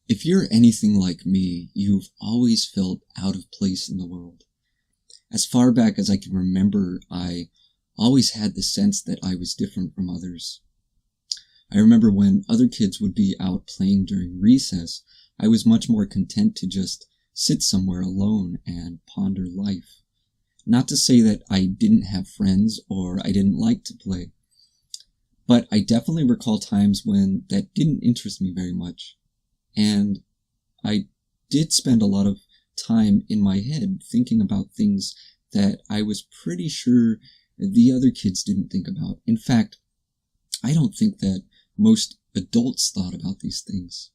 If you're anything like me, you've always felt out of place in the world. As far back as I can remember, I always had the sense that I was different from others. I remember when other kids would be out playing during recess, I was much more content to just sit somewhere alone and ponder life. Not to say that I didn't have friends or I didn't like to play, but I definitely recall times when that didn't interest me very much. And I did spend a lot of time in my head thinking about things that I was pretty sure the other kids didn't think about. In fact, I don't think that most adults thought about these things.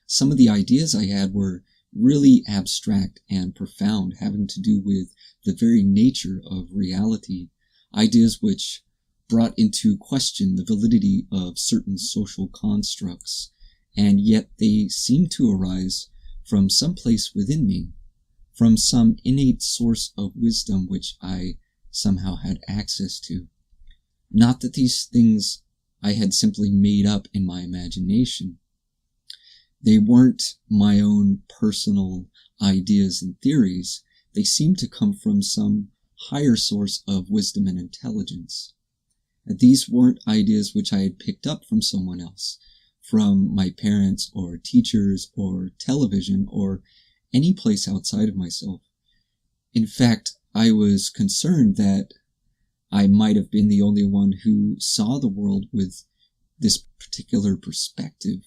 Some of the ideas I had were really abstract and profound, having to do with the very nature of reality, ideas which brought into question the validity of certain social constructs, and yet they seemed to arise from some place within me, from some innate source of wisdom which I somehow had access to. Not that these things I had simply made up in my imagination. They weren't my own personal ideas and theories. They seemed to come from some higher source of wisdom and intelligence. These weren't ideas which I had picked up from someone else, from my parents or teachers or television or any place outside of myself. In fact, I was concerned that I might have been the only one who saw the world with this particular perspective.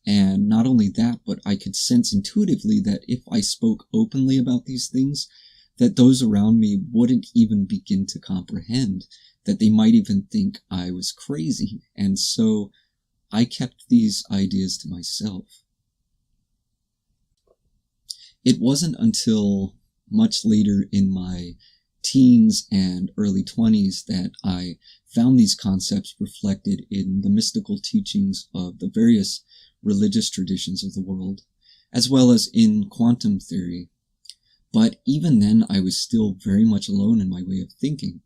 And not only that, but I could sense intuitively that if I spoke openly about these things, that those around me wouldn't even begin to comprehend, that they might even think I was crazy. And so I kept these ideas to myself. It wasn't until much later in my teens and early 20s that I found these concepts reflected in the mystical teachings of the various religious traditions of the world, as well as in quantum theory. But even then, I was still very much alone in my way of thinking,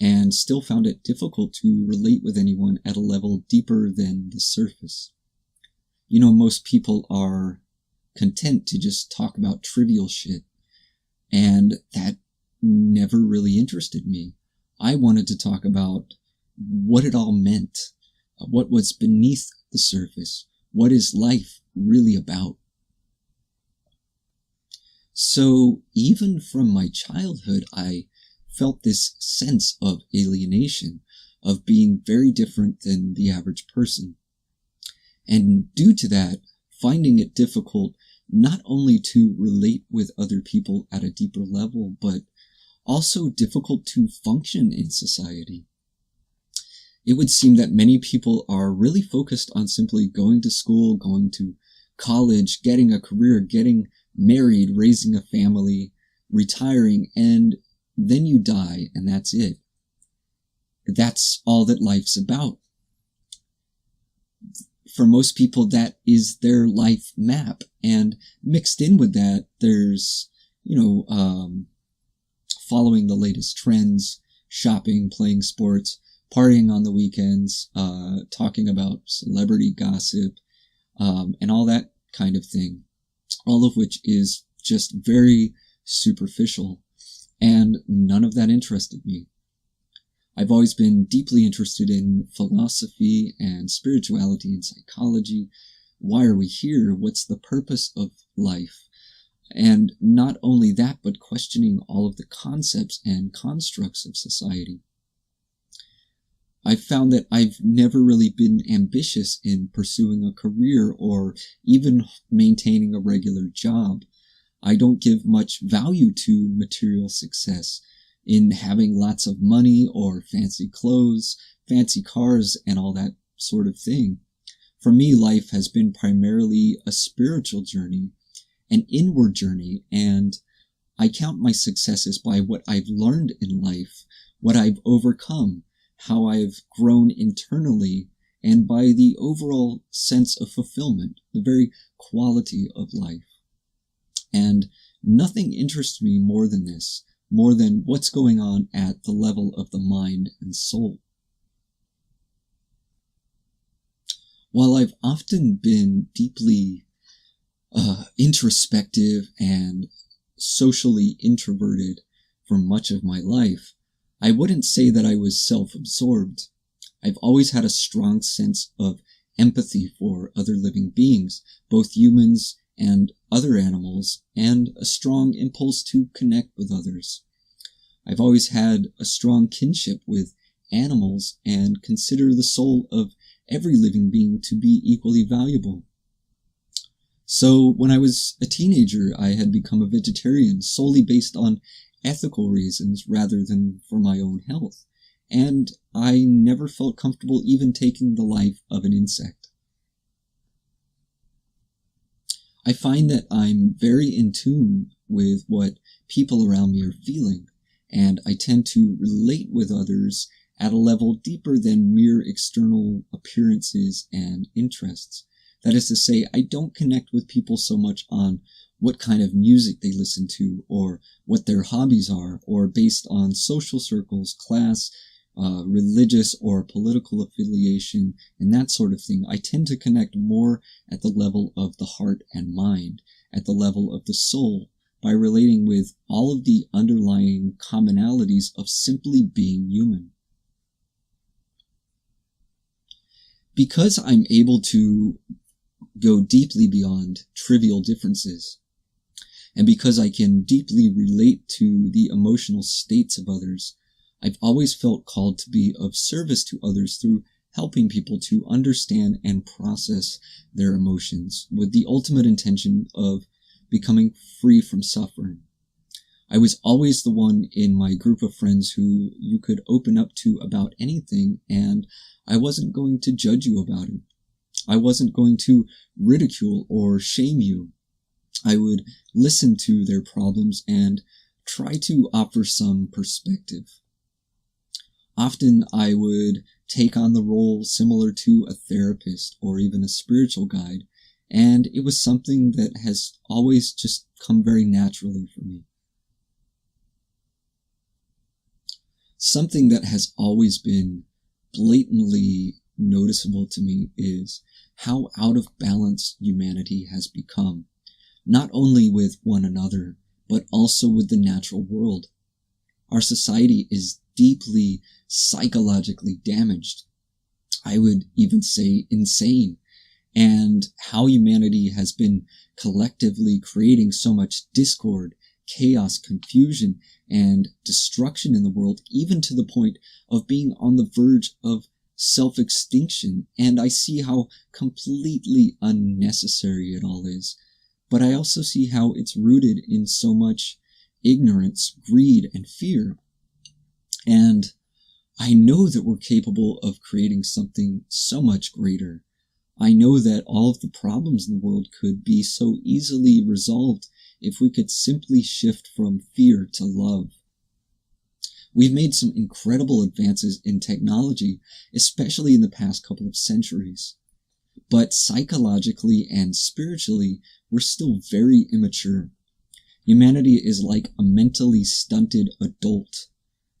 and still found it difficult to relate with anyone at a level deeper than the surface. You know, most people are content to just talk about trivial shit, and that never really interested me. I wanted to talk about what it all meant, what was beneath the surface, what is life really about. So even from my childhood, I felt this sense of alienation, of being very different than the average person. And due to that, finding it difficult not only to relate with other people at a deeper level, but also difficult to function in society. It would seem that many people are really focused on simply going to school, going to college, getting a career, getting married, raising a family, retiring, and then you die, and that's it. That's all that life's about. For most people, that is their life map, and mixed in with that, there's, following the latest trends, shopping, playing sports, partying on the weekends, talking about celebrity gossip, and all that kind of thing. All of which is just very superficial, and none of that interested me. I've always been deeply interested in philosophy and spirituality and psychology. Why are we here? What's the purpose of life? And not only that, but questioning all of the concepts and constructs of society. I've found that I've never really been ambitious in pursuing a career or even maintaining a regular job. I don't give much value to material success, in having lots of money or fancy clothes, fancy cars, and all that sort of thing. For me, life has been primarily a spiritual journey, an inward journey, and I count my successes by what I've learned in life, what I've overcome, how I've grown internally, and by the overall sense of fulfillment, the very quality of life. And nothing interests me more than this, more than what's going on at the level of the mind and soul. While I've often been deeply introspective and socially introverted for much of my life, I wouldn't say that I was self-absorbed. I've always had a strong sense of empathy for other living beings, both humans and other animals, and a strong impulse to connect with others. I've always had a strong kinship with animals and consider the soul of every living being to be equally valuable. So when I was a teenager, I had become a vegetarian solely based on ethical reasons rather than for my own health, and I never felt comfortable even taking the life of an insect. I find that I'm very in tune with what people around me are feeling, and I tend to relate with others at a level deeper than mere external appearances and interests. That is to say, I don't connect with people so much on what kind of music they listen to, or what their hobbies are, or based on social circles, class, religious or political affiliation, and that sort of thing. I tend to connect more at the level of the heart and mind, at the level of the soul, by relating with all of the underlying commonalities of simply being human. Because I'm able to go deeply beyond trivial differences, and because I can deeply relate to the emotional states of others, I've always felt called to be of service to others through helping people to understand and process their emotions with the ultimate intention of becoming free from suffering. I was always the one in my group of friends who you could open up to about anything, and I wasn't going to judge you about it. I wasn't going to ridicule or shame you. I would listen to their problems and try to offer some perspective. Often I would take on the role similar to a therapist or even a spiritual guide, and it was something that has always just come very naturally for me. Something that has always been blatantly noticeable to me is how out of balance humanity has become, not only with one another, but also with the natural world. Our society is deeply psychologically damaged. I would even say insane. And how humanity has been collectively creating so much discord, chaos, confusion, and destruction in the world, even to the point of being on the verge of self-extinction, and I see how completely unnecessary it all is. But I also see how it's rooted in so much ignorance, greed, and fear. And I know that we're capable of creating something so much greater. I know that all of the problems in the world could be so easily resolved if we could simply shift from fear to love. We've made some incredible advances in technology, especially in the past couple of centuries. But psychologically and spiritually, we're still very immature. Humanity is like a mentally stunted adult,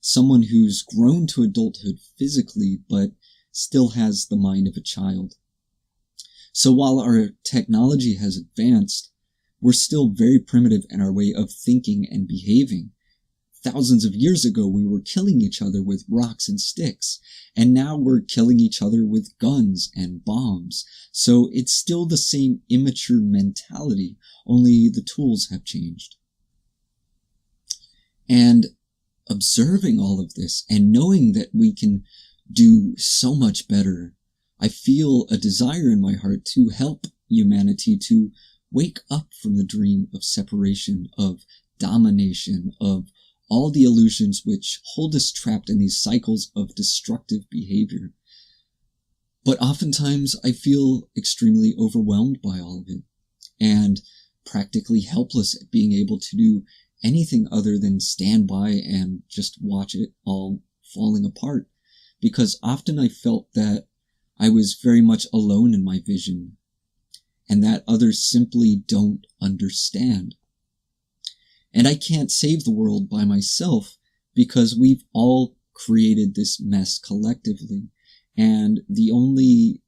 someone who's grown to adulthood physically, but still has the mind of a child. So while our technology has advanced, we're still very primitive in our way of thinking and behaving. Thousands of years ago, we were killing each other with rocks and sticks, and now we're killing each other with guns and bombs. So it's still the same immature mentality, only the tools have changed. And observing all of this and knowing that we can do so much better, I feel a desire in my heart to help humanity to wake up from the dream of separation, of domination, of all the illusions which hold us trapped in these cycles of destructive behavior. But oftentimes I feel extremely overwhelmed by all of it, and practically helpless at being able to do anything other than stand by and just watch it all falling apart, because often I felt that I was very much alone in my vision, and that others simply don't understand. And I can't save the world by myself, because we've all created this mess collectively, and the only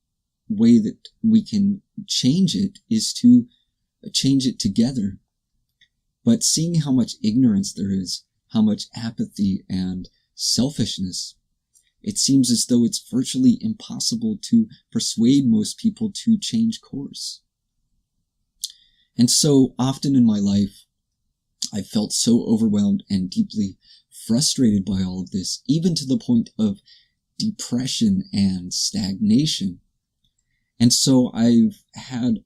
way that we can change it is to change it together. But seeing how much ignorance there is, how much apathy and selfishness, it seems as though it's virtually impossible to persuade most people to change course. And so often in my life, I felt so overwhelmed and deeply frustrated by all of this, even to the point of depression and stagnation. And so I've had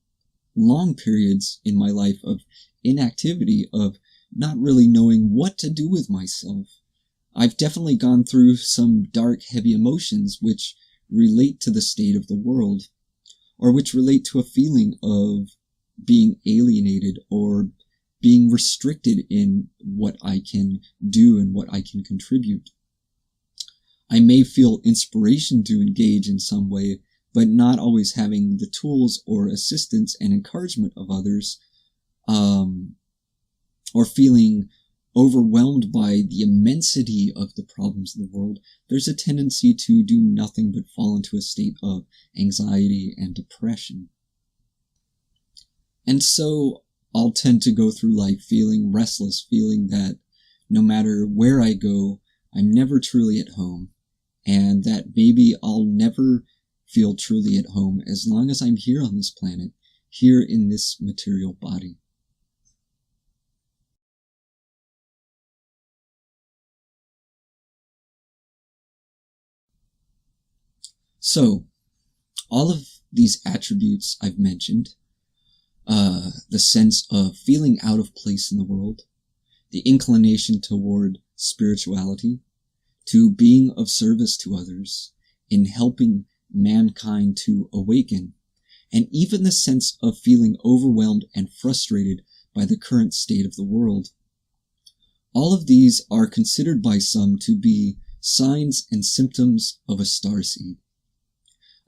long periods in my life of inactivity, of not really knowing what to do with myself. I've definitely gone through some dark, heavy emotions which relate to the state of the world, or which relate to a feeling of being alienated or being restricted in what I can do and what I can contribute. I may feel inspiration to engage in some way, but not always having the tools or assistance and encouragement of others, or feeling overwhelmed by the immensity of the problems of the world, there's a tendency to do nothing but fall into a state of anxiety and depression. And so I'll tend to go through life feeling restless, feeling that no matter where I go, I'm never truly at home, and that maybe I'll never feel truly at home as long as I'm here on this planet, here in this material body. So, all of these attributes I've mentioned, the sense of feeling out of place in the world, the inclination toward spirituality, to being of service to others, in helping mankind to awaken, and even the sense of feeling overwhelmed and frustrated by the current state of the world. All of these are considered by some to be signs and symptoms of a starseed.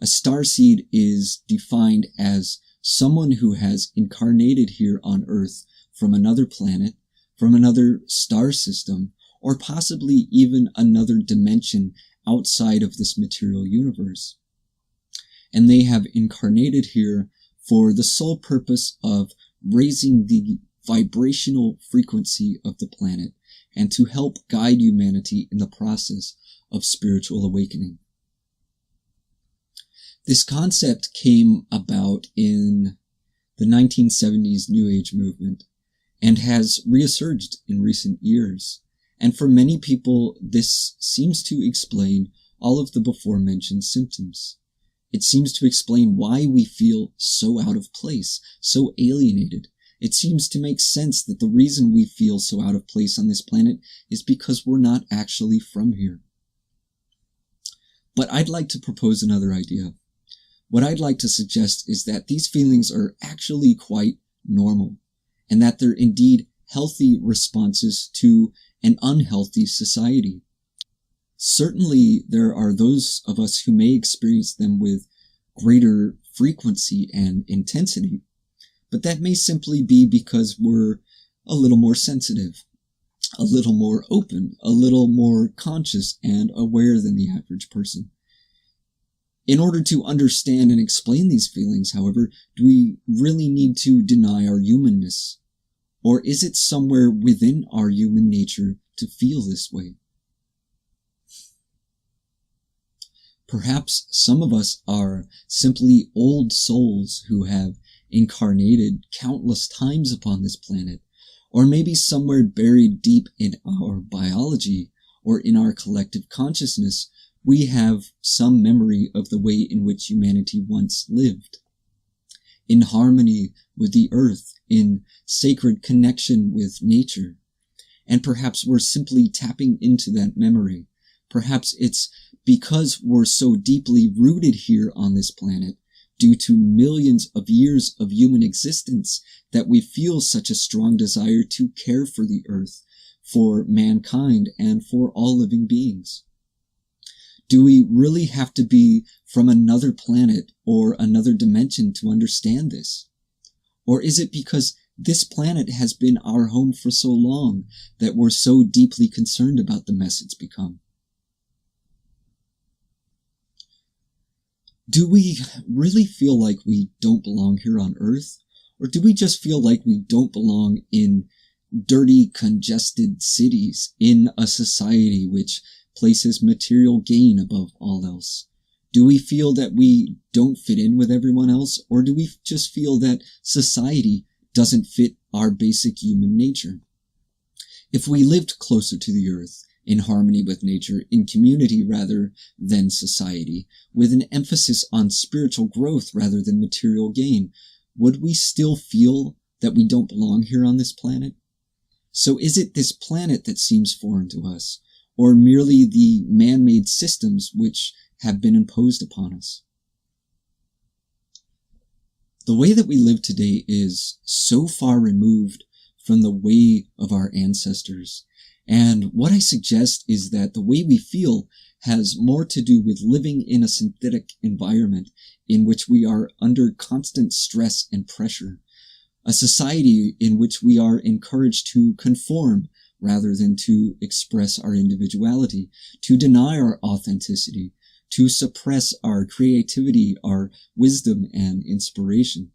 A starseed is defined as someone who has incarnated here on Earth from another planet, from another star system, or possibly even another dimension outside of this material universe. And they have incarnated here for the sole purpose of raising the vibrational frequency of the planet and to help guide humanity in the process of spiritual awakening. This concept came about in the 1970s New Age movement and has resurged in recent years. And for many people, this seems to explain all of the before-mentioned symptoms. It seems to explain why we feel so out of place, so alienated. It seems to make sense that the reason we feel so out of place on this planet is because we're not actually from here. But I'd like to propose another idea. What I'd like to suggest is that these feelings are actually quite normal, and that they're indeed healthy responses to an unhealthy society. Certainly, there are those of us who may experience them with greater frequency and intensity, but that may simply be because we're a little more sensitive, a little more open, a little more conscious and aware than the average person. In order to understand and explain these feelings, however, do we really need to deny our humanness? Or is it somewhere within our human nature to feel this way? Perhaps some of us are simply old souls who have incarnated countless times upon this planet, or maybe somewhere buried deep in our biology or in our collective consciousness, we have some memory of the way in which humanity once lived, in harmony with the earth, in sacred connection with nature. And perhaps we're simply tapping into that memory. Perhaps it's because we're so deeply rooted here on this planet, due to millions of years of human existence, that we feel such a strong desire to care for the earth, for mankind, and for all living beings. Do we really have to be from another planet or another dimension to understand this? Or is it because this planet has been our home for so long that we're so deeply concerned about the mess it's become? Do we really feel like we don't belong here on Earth? Or do we just feel like we don't belong in dirty, congested cities, in a society which places material gain above all else? Do we feel that we don't fit in with everyone else, or do we just feel that society doesn't fit our basic human nature? If we lived closer to the earth, in harmony with nature, in community rather than society, with an emphasis on spiritual growth rather than material gain, would we still feel that we don't belong here on this planet? So is it this planet that seems foreign to us, or merely the man-made systems which have been imposed upon us? The way that we live today is so far removed from the way of our ancestors. And what I suggest is that the way we feel has more to do with living in a synthetic environment in which we are under constant stress and pressure. A society in which we are encouraged to conform rather than to express our individuality, to deny our authenticity, to suppress our creativity, our wisdom, and inspiration.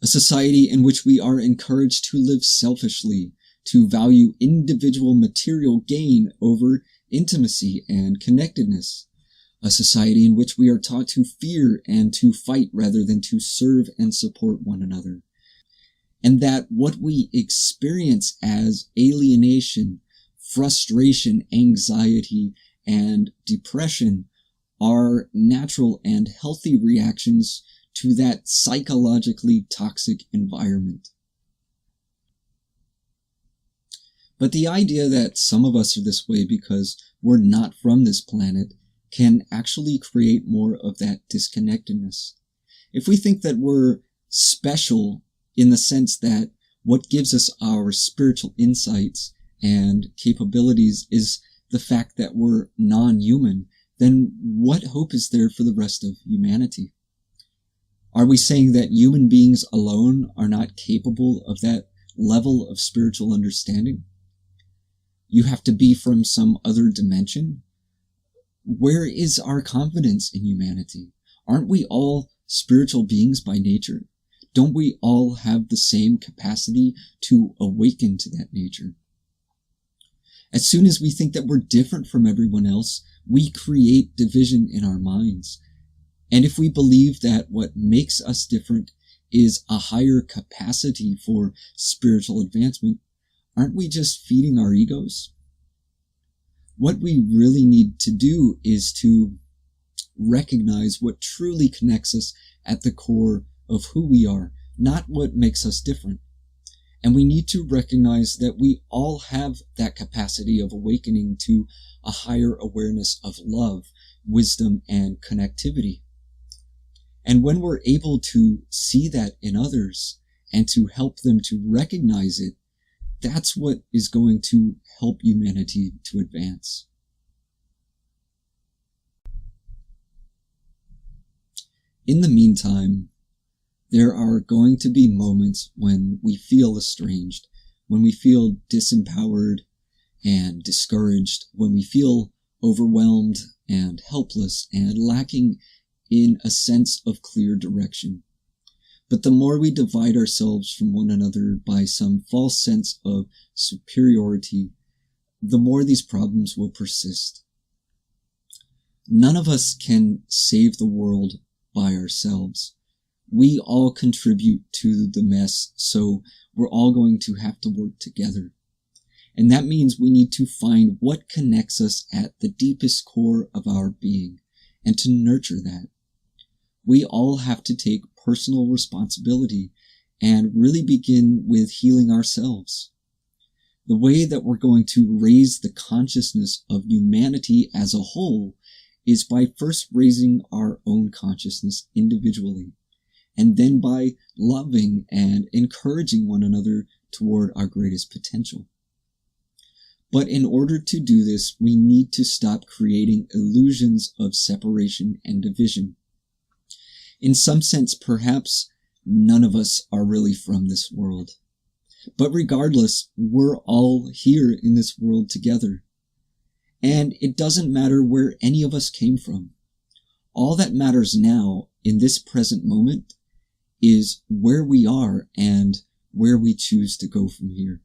A society in which we are encouraged to live selfishly, to value individual material gain over intimacy and connectedness. A society in which we are taught to fear and to fight rather than to serve and support one another. And that what we experience as alienation, frustration, anxiety, and depression are natural and healthy reactions to that psychologically toxic environment. But the idea that some of us are this way because we're not from this planet can actually create more of that disconnectedness. If we think that we're special in the sense that what gives us our spiritual insights and capabilities is the fact that we're non-human, then what hope is there for the rest of humanity? Are we saying that human beings alone are not capable of that level of spiritual understanding? You have to be from some other dimension? Where is our confidence in humanity? Aren't we all spiritual beings by nature? Don't we all have the same capacity to awaken to that nature? As soon as we think that we're different from everyone else, we create division in our minds. And if we believe that what makes us different is a higher capacity for spiritual advancement, aren't we just feeding our egos? What we really need to do is to recognize what truly connects us at the core of who we are, not what makes us different. And we need to recognize that we all have that capacity of awakening to a higher awareness of love, wisdom, and connectivity. And when we're able to see that in others and to help them to recognize it, that's what is going to help humanity to advance. In the meantime, there are going to be moments when we feel estranged, when we feel disempowered and discouraged, when we feel overwhelmed and helpless and lacking in a sense of clear direction. But the more we divide ourselves from one another by some false sense of superiority, the more these problems will persist. None of us can save the world by ourselves. We all contribute to the mess, so we're all going to have to work together. And that means we need to find what connects us at the deepest core of our being, and to nurture that. We all have to take personal responsibility and really begin with healing ourselves. The way that we're going to raise the consciousness of humanity as a whole is by first raising our own consciousness individually, and then by loving and encouraging one another toward our greatest potential. But in order to do this, we need to stop creating illusions of separation and division. In some sense, perhaps none of us are really from this world. But regardless, we're all here in this world together. And it doesn't matter where any of us came from. All that matters now, in this present moment, is where we are and where we choose to go from here.